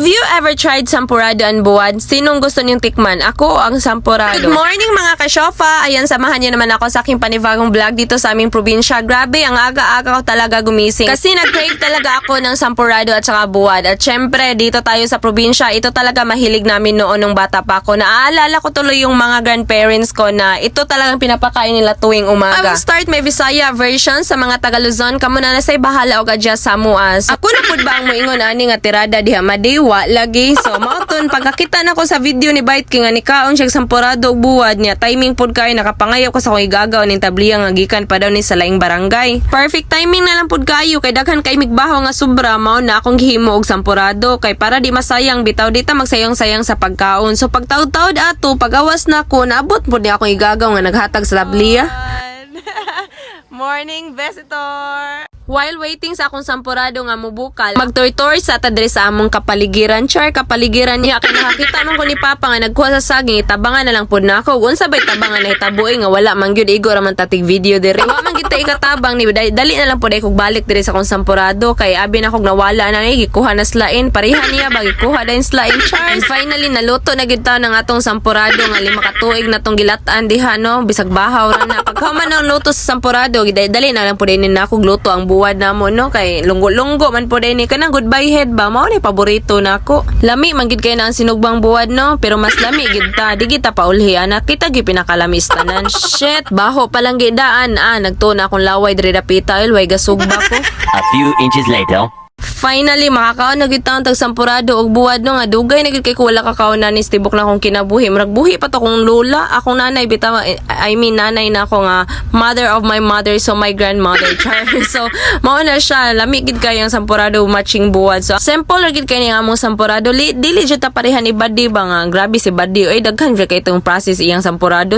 Have you ever tried sampurado and buwad? Sinong gusto niyong tikman? Ako ang sampurado. Good morning mga kasyofa! Ayan, samahan niyo naman ako sa aking panibagong vlog dito sa aming probinsya. Grabe, ang aga-aga ko talaga gumising. Kasi nag-crave talaga ako ng sampurado at saka buwad. At syempre, dito tayo sa probinsya, ito talaga mahilig namin noon nung bata pa ako. Naaalala ko tuloy yung mga grandparents ko na ito talagang pinapakain nila tuwing umaga. I will start my Visaya version sa mga Tagaluzon. Kamu na nasay bahala o gadya sa muas. Ako na pud ba ang moingon ani nga tirada diha madiwa lagi. So mauton pagkakita na ko sa video ni Bite King nga ni kaon siya sampurado og buwad niya. Timing pud kay nakapangayo ko sa kong igagaw ning tabliya nga gikan pa daw ni sa laing barangay. Perfect timing na lang pud kayo kay daghan kay migbaho nga sobra mao na akong gihimo og sampurado kay para di masayang bitaw dita magsayang-sayang sa pagkaon. So pagtaud-taud ato pagawas na ko naabot pud ni akong igagaw nga naghatag sa tabliya. Morning visitor! While waiting sa akong sampurado nga mubukal, magtoy-toy sa tadre sa among kapaligiran. Char, kapaligiran niya. Kaya nakakita man ko ni Papa nga nagkuha sa saging, itabangan na lang po na ako. Unsa ba'y tabangan na itabuoy nga wala man gyud igo raman tatig video dire. Wa man kita ikatabang ni dali na lang po dai kog balik dire sa akong sampurado kay abi na kog nawala na ni gikuha na slain. Pareha niya ba gikuha din slain. Char, and finally naluto na gyud ta ng atong sampurado nga 5 ka tuig na tong gilat-an diha no, bisag bahaw ra na. Pagkahuman ng luto sa sampurado, dali na lang po din na akong luto ang buwad na mo no kay lunggo-lunggo man po din ni kanang goodbye head ba mao ni paborito nako. Lami man gid kay na ang sinugbang buwad no pero mas lami gid ta di kita paulhi anak kita gi pinakalamis tanan. Shit baho pa lang gidaan nagtuna akong laway diri dapita way gasugba ko. A few inches later. Finally, makakaon na gyud taon tag sampurado og buwad no nga dugay na gyud kay ko wala kakaon na ni tibok na akong kinabuhi. Murag buhi pa to kong lula, akong nanay bitaw I mean nanay na ako nga mother of my mother so my grandmother char. So mao na siya lami gid kay ang sampurado matching buwad. So simple ra gid kay ni among sampurado dili jud ta parehan ni Buddy ba nga grabe si Buddy oy daghan ra kay itong process iyang sampurado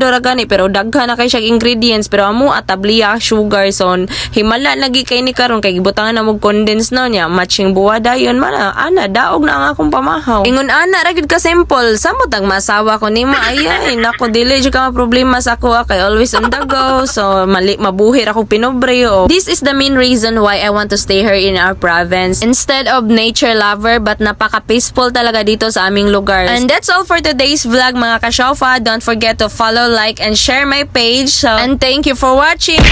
ra gani pero daghan na kay siya ingredients pero amo atabliya sugar so himala lagi kay ni karon kay gibutangan na mo condense no niya matching buwad dayon man ana daog na ang akong pamahaw ingon ana ra gid ka simple samot ang masawa ko nimo ayay nako dili jud ka problema sa ako kay always on the go so mabuhi ra ko pinobre this is the main reason why I want to stay here in our province instead of nature lover but napaka peaceful talaga dito sa aming lugar. And that's all for today's vlog mga kasyofa. Don't forget to follow, like and share my page and thank you for watching.